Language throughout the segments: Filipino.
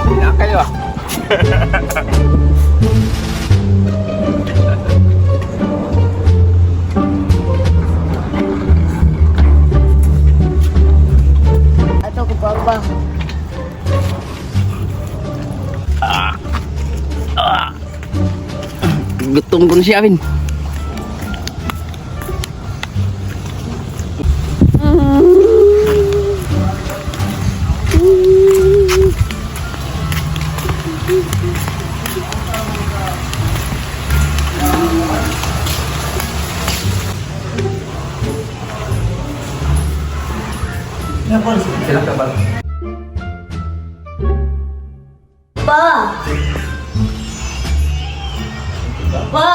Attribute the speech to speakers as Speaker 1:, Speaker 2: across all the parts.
Speaker 1: Tidak kayo ah.
Speaker 2: Atau ke bawah.
Speaker 1: Gutom pun siya, Vin. Silakan, Bang.
Speaker 2: Pa. Pa.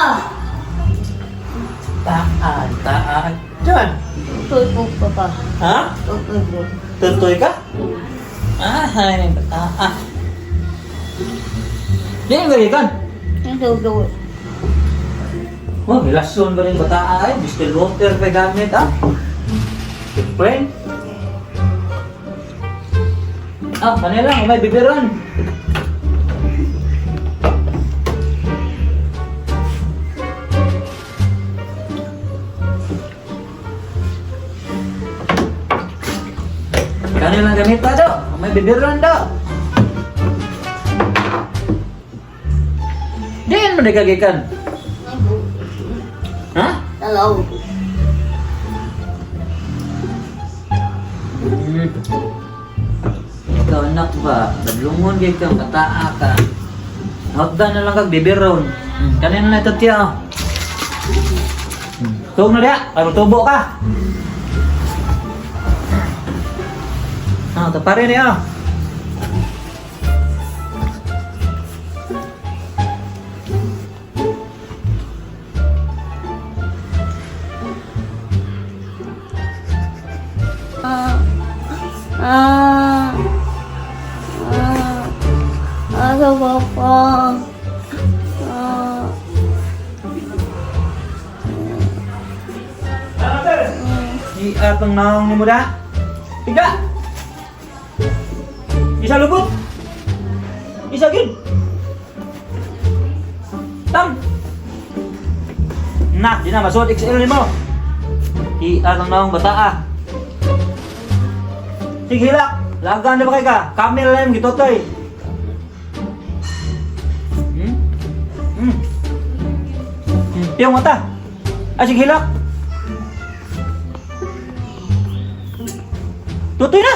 Speaker 3: Taan. Diyan.
Speaker 2: Tutup pa.
Speaker 3: Ha?
Speaker 2: Tutup.
Speaker 3: Tutoy ka? Ay, bataan. Yan yung galikan.
Speaker 2: Tutup.
Speaker 3: Oh, relasyon ba rin bataan ay? Distilled water pa gamit, ha? Friend? Ah, kanila, may bibiran. Kanilang gamit pa daw. May bibiran daw. Diyan mo nagagikan. Ha?
Speaker 2: Hello.
Speaker 3: Ikaw anak ba? Badlungon kay kang kataa ka. Hagdan na lang kag bibiron. Kanina na ito tiya. Tuog na diya. Ay tubo ka. Ah, tapare niya.
Speaker 2: Ada papa.
Speaker 3: Di atong naong ni muda. Tiga. Isa lubot. Isa gid. Tam. Nah, di na masuot XL ni mo. Di atong naong bataa. Sige hilak. Lagan na ba kay ka? Kamil na yung gitotoy. Piyong mata. Ah, sige hilak. Tutoy na.